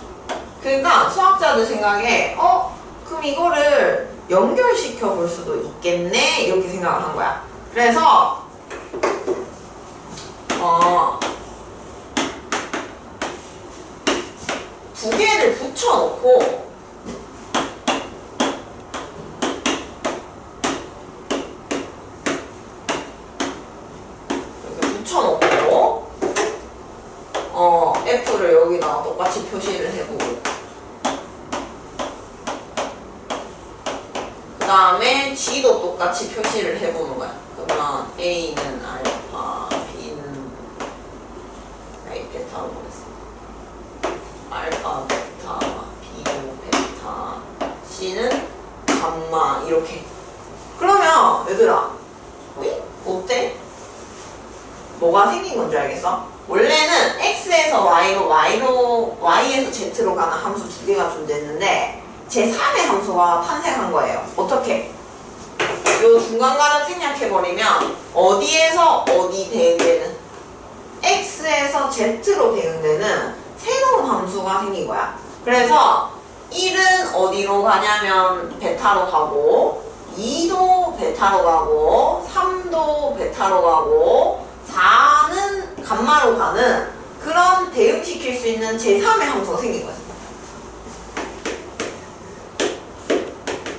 그러니까 수학자들 생각에 그럼 이거를 연결시켜 볼 수도 있겠네 이렇게 생각을 한 거야. 그래서 2개를 붙여놓고 F를 여기다가 똑같이 표시를 해보고 그 다음에 G도 똑같이 표시를 해보는 거야. 그러면 A는 알파, B는 베타로 보냈어. 알파, 베타, B도 베타, C는 감마 이렇게. 그러면 얘들아 어때? 뭐가 생긴 건지 알겠어? 원래는 x에서 y에서 z로 가는 함수 2개가 존재했는데 제3의 함수가 탄생한 거예요. 어떻게? 요 중간과는 생략해버리면 어디에서 어디 대응되는 x에서 z로 대응되는 새로운 함수가 생긴 거야. 그래서 1은 어디로 가냐면 베타로 가고 2도 베타로 가고 3도 베타로 가고 4는 감마로 가는 그런 대응시킬 수 있는 제3의 함수가 생긴 거지.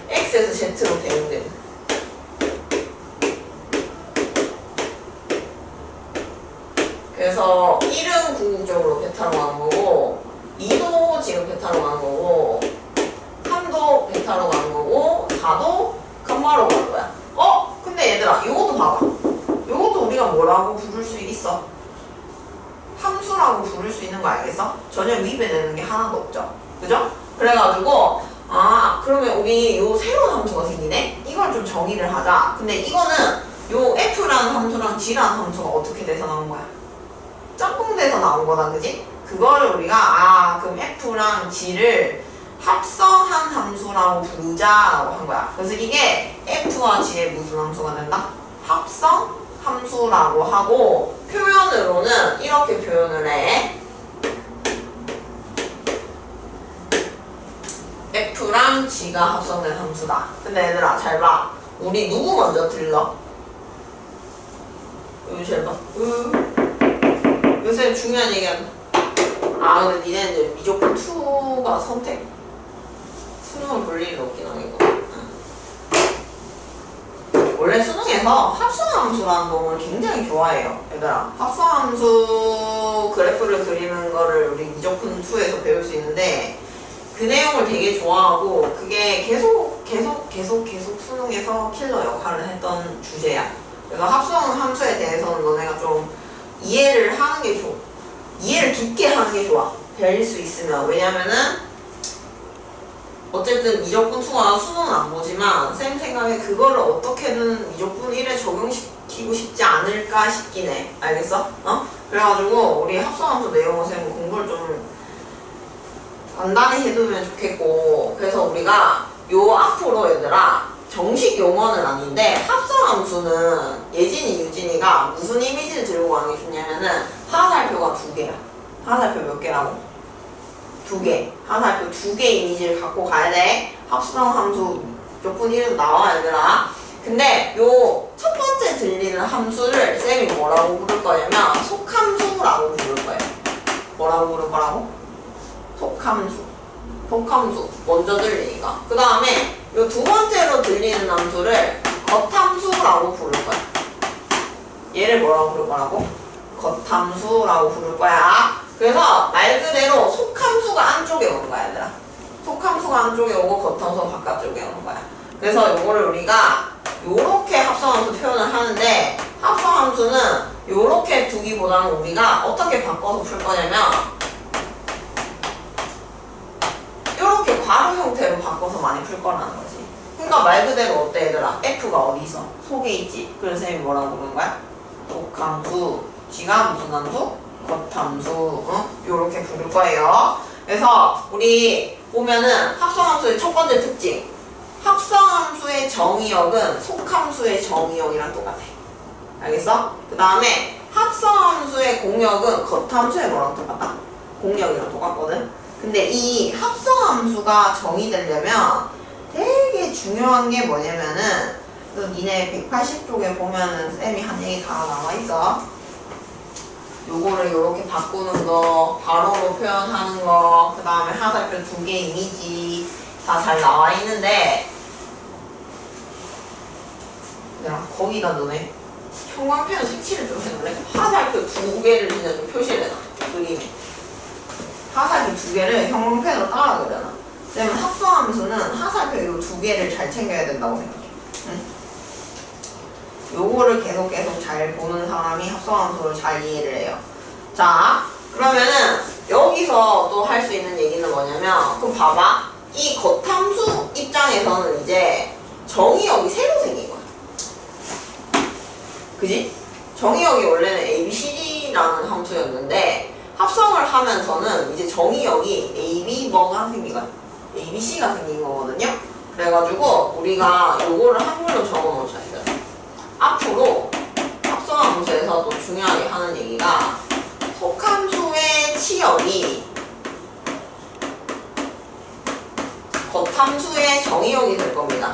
x에서 z로 대응되는. 그래서 1은 궁극적으로 베타로 가는 거고 2도 지금 베타로 가는 거고 3도 베타로 가는 거고 4도 감마로 가는 거야. 근데 얘들아 이것도 봐봐. 이것도 우리가 뭐라고 부를 수 있어? 함수라고 부를 수 있는 거 알겠어? 전혀 위배되는 게 하나도 없죠. 그죠? 그래가지고 아, 그러면 우리 요 새로운 함수가 생기네? 이걸 좀 정의를 하자. 근데 이거는 요 f라는 함수랑 g라는 함수가 어떻게 돼서 나온 거야? 짝꿍돼서 나온 거다, 그지? 그거를 우리가 그럼 f랑 g를 합성한 함수라고 부르자라고 한 거야. 그래서 이게 f와 g의 무슨 함수가 된다? 합성 함수라고 하고 표현으로는 이렇게 표현을 해. f랑 g가 합성된 함수다. 근데 얘들아 잘 봐. 우리 누구 먼저 들러? 여기 잘 봐. 요새 중요한 얘기하는. 근데 니네는 이제 미적분 2가 선택. 수능을 볼 일이 없긴 하겠구나. 원래 수능에서 합성함수라는 놈을 굉장히 좋아해요. 얘들아 합성함수 그래프를 그리는 거를 우리 미적분 2에서 배울 수 있는데 그 내용을 되게 좋아하고 그게 계속 수능에서 킬러 역할을 했던 주제야. 그래서 합성함수에 대해서는 너네가 좀 이해를 하는 게 좋아. 이해를 깊게 하는 게 좋아. 배울 수 있으면. 왜냐면은 어쨌든 미적분 2가 수능은 안 보지만 쌤 생각에 그거를 어떻게든 미적분 1에 적용시키고 싶지 않을까 싶긴 해. 알겠어? 그래가지고 우리 합성함수 내용을 쌤 공부를 좀 간단히 해두면 좋겠고 그래서 우리가 요 앞으로 얘들아 정식 용어는 아닌데 합성함수는 예진이, 유진이가 무슨 이미지를 들고 가는 게 좋냐면은 하살표가 2개야. 하살표 몇 개라고? 2개. 하살표 2개 이미지를 갖고 가야 돼. 합성함수 몇 분 1은 나와 얘들아. 근데 요 첫 번째 들리는 함수를 쌤이 뭐라고 부를 거냐면 속함수라고 부를 거예요. 뭐라고 부를 거라고? 속함수. 속함수. 먼저 들리니까. 그 다음에 요 두 번째로 들리는 함수를 겉함수라고 부를 거야. 얘를 뭐라고 부를 거라고? 겉함수라고 부를 거야. 그래서 말 그대로 속함수가 안쪽에 오는 거야, 얘들아. 속함수가 안쪽에 오고 겉함수가 바깥쪽에 오는 거야. 그래서 요거를 우리가 요렇게 합성함수 표현을 하는데 합성함수는 요렇게 두기보다는 우리가 어떻게 바꿔서 풀 거냐면 요렇게 괄호 형태로 바꿔서 많이 풀 거라는 거지. 그러니까 말 그대로 어때 얘들아? F가 어디 있어? 속에 있지. 그래서 쌤이 뭐라고 부르는 거야? 속함수. G가 무슨 함수? 겉함수. 요렇게 부를 거예요. 그래서 우리 보면은 합성함수의 첫 번째 특징. 합성함수의 정의역은 속함수의 정의역이랑 똑같아. 알겠어? 그 다음에 합성함수의 공역은 겉함수의 뭐랑 똑같다? 공역이랑 똑같거든? 근데 이 합성함수가 정의되려면 되게 중요한 게 뭐냐면은 니네 180쪽에 보면은 쌤이 한 얘기 다 나와있어. 요거를 요렇게 바꾸는 거, 바로로 표현하는 거, 그 다음에 하살표 2개 이미지 다 잘 나와 있는데 야 거기다 너네 형광펜 색칠을 좀 해놓을래? 하살표 2개를 그냥 좀 표시를 해놔. 그림에 하살표 2개를 형광펜으로 따라 그려놔. 왜냐면 합성함수는 하살표 요 2개를 잘 챙겨야 된다고 생각해. 응? 요거를 계속 잘 보는 사람이 합성함수를 잘 이해를 해요. 자, 그러면은 여기서 또 할 수 있는 얘기는 뭐냐면 그럼 봐봐. 이 겉함수 입장에서는 이제 정의역이 새로 생긴 거야. 그지? 정의역이 원래는 ABCD라는 함수였는데 합성을 하면서는 이제 정의역이 AB 뭐가 생긴 거야? ABC가 생긴 거거든요. 그래가지고 우리가 요거를 한글로 적어놓자. 앞으로 합성함수에서 또 중요하게 하는 얘기가 속함수의 치역이 겉함수의 정의역이 될 겁니다.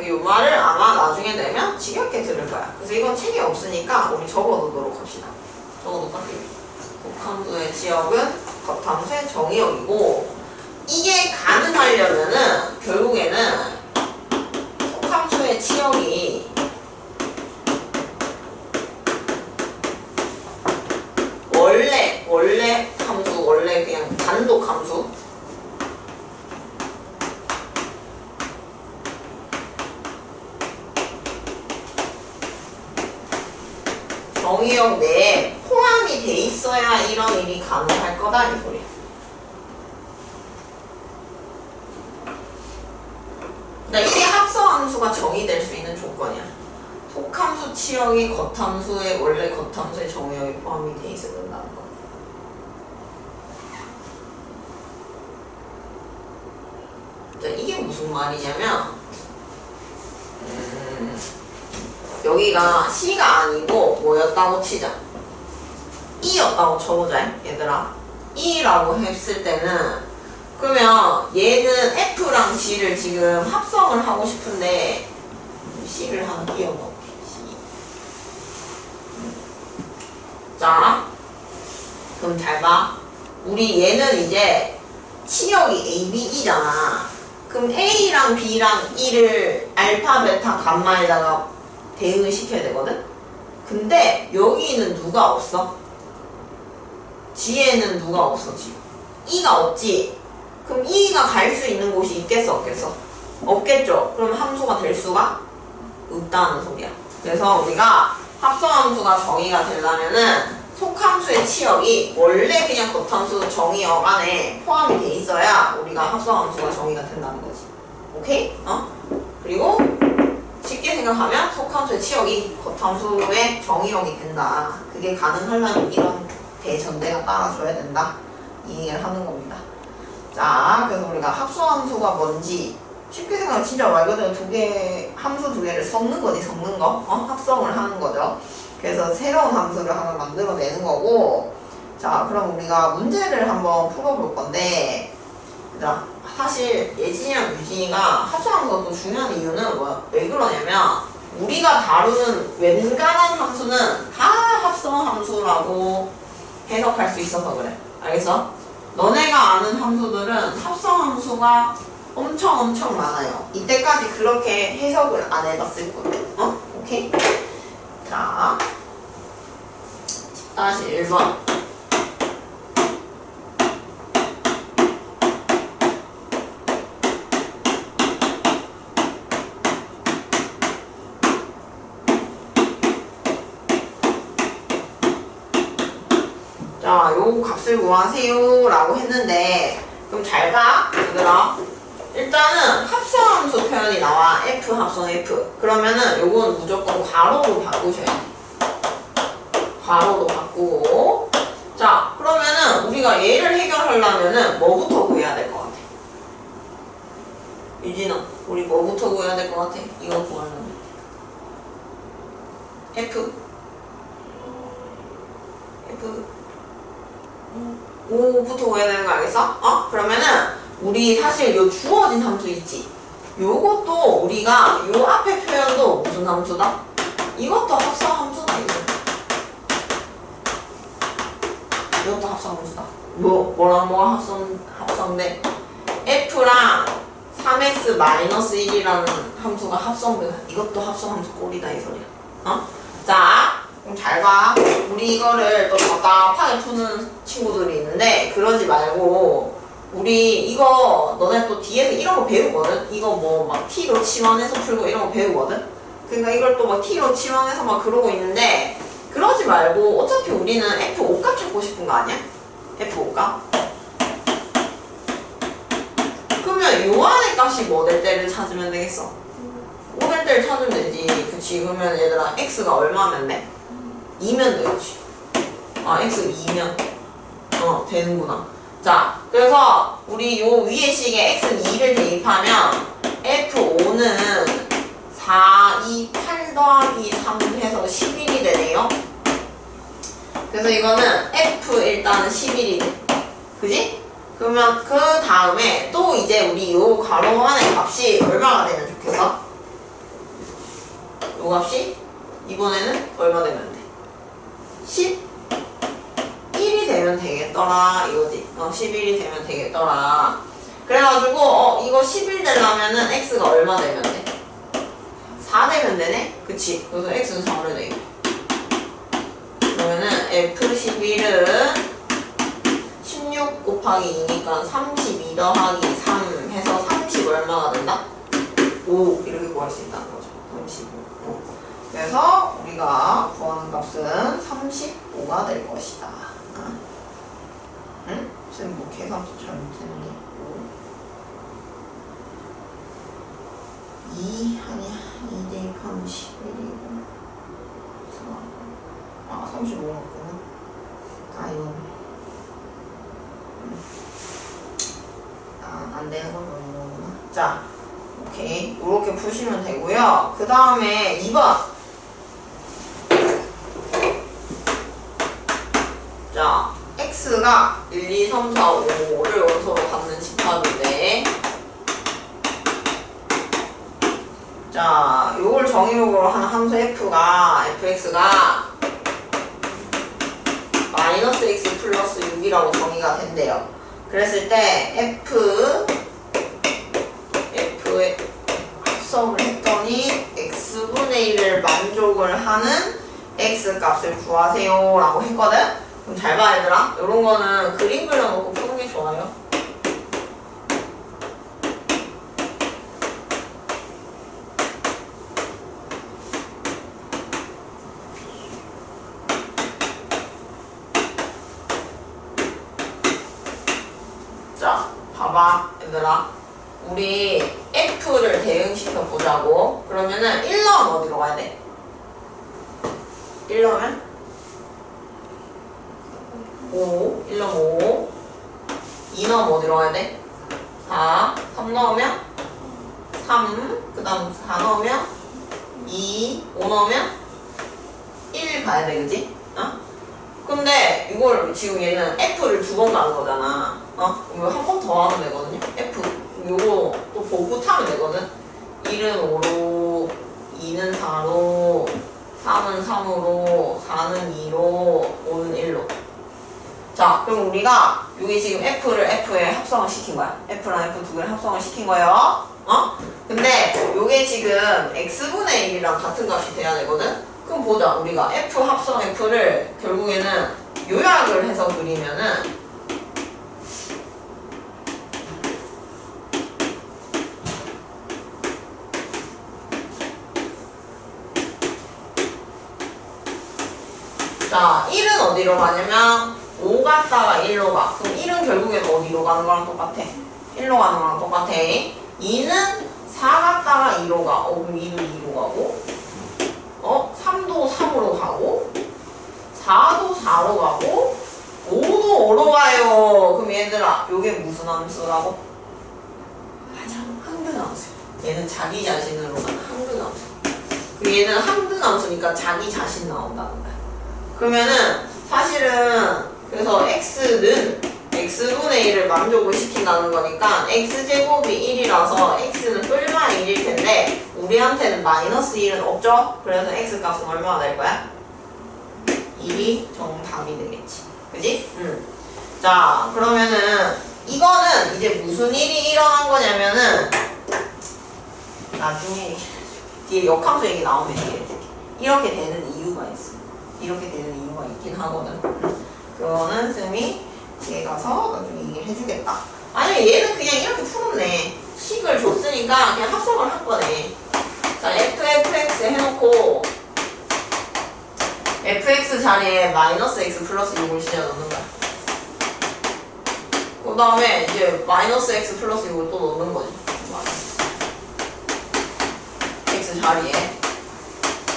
이 말을 아마 나중에 되면 지겹게 들을 거야. 그래서 이건 책이 없으니까 우리 적어두도록 합시다. 적어둘까? 속함수의 치역은 겉함수의 정의역이고 이게 가능하려면은 결국에는 속함수의 치역이 원래 함수, 원래 그냥 단독 함수 정의역 내에 포함 포함이 돼 있어야 이런 일이 가능할 거다 이 소리야. 그러니까 이게 합성함수가 정의될 수 있는 조건이야. 속함수 치역이 겉함수의 원래 겉함수의 정의역이 포함이 돼 있어야 된다는 거. 자, 이게 무슨 말이냐면 여기가 C가 아니고 뭐였다고 치자. E였다고 쳐보자 얘들아. E라고 했을 때는 그러면 얘는 F랑 G를 지금 합성을 하고 싶은데 C를 하나 끼워넣을게. C. 자, 그럼 잘 봐. 우리 얘는 이제 치역이 A, B, E잖아. 그럼 A랑 B랑 E를 알파, 베타, 감마에다가 대응을 시켜야 되거든? 근데 여기는 누가 없어? G에는 누가 없어 지금? E가 없지? 그럼 E가 갈 수 있는 곳이 있겠어 없겠어? 없겠죠? 그럼 함수가 될 수가 없다는 소리야. 그래서 우리가 합성함수가 정의가 되려면은 속함수의 치역이 원래 그냥 겉함수 정의역 안에 포함이 돼 있어야 우리가 합성함수가 정의가 된다는 거지. 오케이? 그리고 쉽게 생각하면 속함수의 치역이 겉함수의 정의역이 된다. 그게 가능하려면 이런 대전제가 따라줘야 된다. 이 얘기를 하는 겁니다. 자, 그래서 우리가 합성함수가 뭔지 쉽게 생각하면 진짜 말 그대로 함수 두 개를 섞는 거지, 섞는 거. 합성을 하는 거죠. 그래서 새로운 함수를 하나 만들어내는 거고. 자, 그럼 우리가 문제를 한번 풀어볼 건데, 얘들아, 사실 예진이랑 유진이가 합성함수가 또 중요한 이유는 왜 그러냐면 우리가 다루는 웬간한 함수는 다 합성함수라고 해석할 수 있어서 그래. 알겠어? 너네가 아는 함수들은 합성함수가 엄청 많아요. 이때까지 그렇게 해석을 안 해봤을 거야. 오케이? 자, 10-1번. 자, 요 값을 구하세요 라고 했는데 그럼 잘 봐, 얘들아. 일단은 합성함수 표현이 나와. F 합성 F. 그러면은 요건 무조건 괄호로 바꾸셔야 돼. 괄호로 바꾸고. 자, 그러면은 우리가 얘를 해결하려면은 뭐부터 구해야 될 것 같아? 유진아, 우리 뭐부터 구해야 될 것 같아? 이거 구하려면 F 5부터 구해야 되는 거 알겠어? 그러면은 우리 사실 요 주어진 함수 있지? 요것도 우리가 요 앞에 표현도 무슨 함수다? 이것도 합성 함수다. 이것도 합성 함수다. 뭐랑 뭐가 합성돼? F랑 3x-1이라는 함수가 합성돼. 이것도 합성 함수 꼴이다 이 소리야. 자, 그럼 잘 봐. 우리 이거를 또 답답하게 푸는 친구들이 있는데 그러지 말고 우리 이거 너네 또 뒤에서 이런 거 배우거든? 이거 뭐 막 T로 치환해서 풀고 이런 거 배우거든? 그러니까 이걸 또 막 T로 치환해서 막 그러고 있는데 그러지 말고 어차피 우리는 F5값 찾고 싶은 거 아니야? F5값? 그러면 요 안에 값이 뭐 될 때를 찾으면 되겠어? 5 될 때를 찾으면 되지. 그치? 그러면 얘들아 X가 얼마면 돼? 2면 되지. X 2면 되는구나. 자, 그래서 우리 요 위에 식에 X는 2를 대입하면 F5는 4, 2, 8 더하기 3 해서 11이 되네요. 그래서 이거는 F 일단은 11이 돼. 그지? 그러면 그 다음에 또 이제 우리 요 가로 안의 값이 얼마가 되면 좋겠어? 요 값이 이번에는 얼마 되면 돼? 11이 되면 되겠더라 이거지. 11이 되면 되겠더라. 그래가지고 이거 11 되려면은 x가 얼마 되면 돼? 4 되면 되네? 그치? 그래서 x는 4를 내. 그러면은 f11은 16 곱하기 2니까 32 더하기 3 해서 30 얼마가 된다? 5 이렇게 구할 수 있다는 거죠. 35. 그래서 우리가 구하는 값은 35가 될 것이다. 응? 쌤 뭐 계산도 잘못했는데. 2 아니야. 2 대입하면 11이고 35 맞구나. 이건 안 되는 건 뭐인 거구나. 자, 오케이. 이렇게 푸시면 되고요. 그 다음에 2번. 자, x가 1, 2, 3, 4, 5를 원소로 갖는 집합인데, 자, 요걸 정의역으로 하는 함수 fx가 마이너스 x 플러스 6이라고 정의가 된대요. 그랬을 때 f의 합성을 했더니 x분의 1을 만족을 하는 x 값을 구하세요 라고 했거든? 그럼 잘 봐 얘들아. 요런 거는 그림 그려놓고 푸는 게 좋아요. 자, 봐봐 얘들아. 우리 f를 대응시켜 보자고. 그러면은 1 넣으면 어디로 가야 돼? 1 넣으면 5, 1 넣으면 5, 2 넣으면 어디로 가야 돼? 4, 3 넣으면 3, 그 다음 4 넣으면 2, 5 넣으면 1 가야 돼, 그지? 근데 이걸 지금 얘는 F를 2번 가는 거잖아. 이거 한 번 더 하면 되거든요. F 요거 또 보고 타면 되거든. 1은 5로, 2는 4로, 3은 3으로, 4는 2로, 5는 1로. 자, 그럼 우리가 여기 지금 F를 F에 합성을 시킨 거야. F랑 F 두 개를 합성을 시킨 거예요. 근데 요게 지금 X분의 1이랑 같은 값이 돼야 되거든? 그럼 보자. 우리가 F 합성 F를 결국에는 요약을 해서 그리면은 자, 1은 어디로 가냐면 5 갔다가 1로 가. 그럼 1은 결국엔 어디로 가는 거랑 똑같아. 1로 가는 거랑 똑같아. 2는 4 갔다가 2로 가. 그럼 2는 2로 가고 3도 3으로 가고 4도 4로 가고 5도 5로 가요. 그럼 얘들아 요게 무슨 함수라고? 맞아, 항등함수. 얘는 자기 자신으로 가는 항등함수. 얘는 항등함수니까 자기 자신 나온다는 거야. 그러면은 사실은 그래서 x는 x분의 1을 만족을 시킨다는 거니까 x제곱이 1이라서 x는 뿔마 1일 텐데 우리한테는 마이너스 1은 없죠? 그래서 x 값은 얼마나 될 거야? 1이 정답이 되겠지. 그지? 자, 그러면은 이거는 이제 무슨 일이 일어난 거냐면은 나중에 뒤에 역함수 얘기 나오면 얘기해줄게. 이렇게 되는 이유가 있어. 이렇게 되는 이유가 있긴 하거든. 그거는 쌤이 뒤에 가서 나중에 얘기해주겠다. 아니면 얘는 그냥 이렇게 풀었네. 식을 줬으니까 그냥 합성을 한 거네. 자, fx 해놓고 fx 자리에 마이너스 x 플러스 6을 실어 넣는 거야. 그 다음에 이제 마이너스 x 플러스 6을 또 넣는 거지. x 자리에.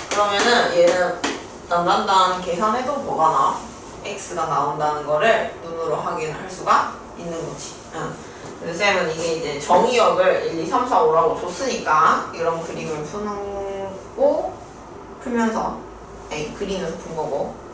그러면은 얘는 단단단 계산해도 뭐가 나와? x가 나온다는 거를 눈으로 확인할 수가 있는 거지. 그래서 쌤은 이게 이제 정의역을 1, 2, 3, 4, 5라고 줬으니까 이런 그림을 풀면서 그리면서 푼 거고.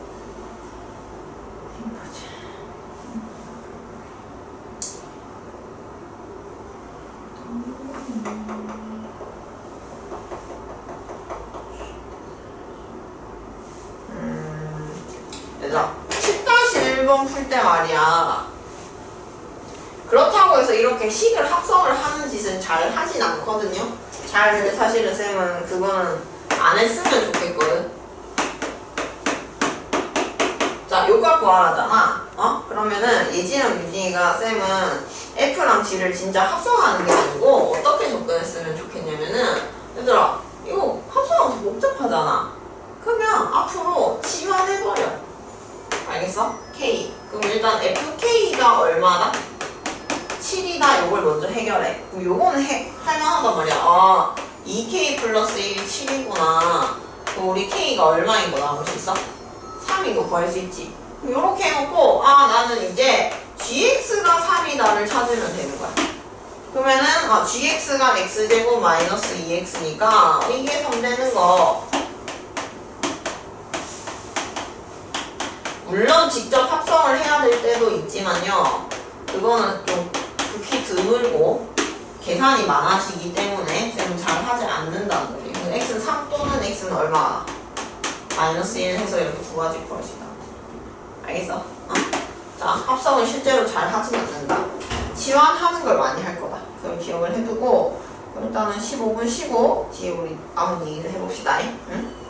얘들아 10-1번 풀 때 말이야. 그렇다고 해서 이렇게 식을 합성을 하는 짓은 잘 하진 않거든요. 잘 사실은 쌤은 그거는 안 했으면 좋겠거든. 자, 요값 구하라잖아. 그러면은 예지랑 유진이가 쌤은 F랑 G를 진짜 합성하는 게 아니고 어떻게 접근했으면 좋겠냐면은 얘들아 이거 합성하면 더 복잡하잖아. 이렇게 할만하단 말이야. 아, 2k 플러스 1이 7이구나. 그럼 우리 k가 얼마인 거 나올 수 있어? 3인 거 구할 수 있지. 이렇게 해놓고 아 나는 이제 gx가 3이다를 찾으면 되는 거야. 그러면은 gx가 x제곱 마이너스 2x니까 이게 3 되는 거. 물론 직접 합성을 해야 될 때도 있지만요. 그거는 좀 극히 드물고 계산이 많아지기 때문에 쌤은 잘 하지 않는다는 거예요. x는 3 또는 x는 얼마? 마이너스 1 해서 이렇게 두 가지 구할 수 있다. 알겠어? 자, 합성은 실제로 잘 하진 않는다. 지원하는 걸 많이 할 거다. 그럼 기억을 해두고 그럼 일단은 15분 쉬고 뒤에 우리 아무 얘기를 해봅시다. 응?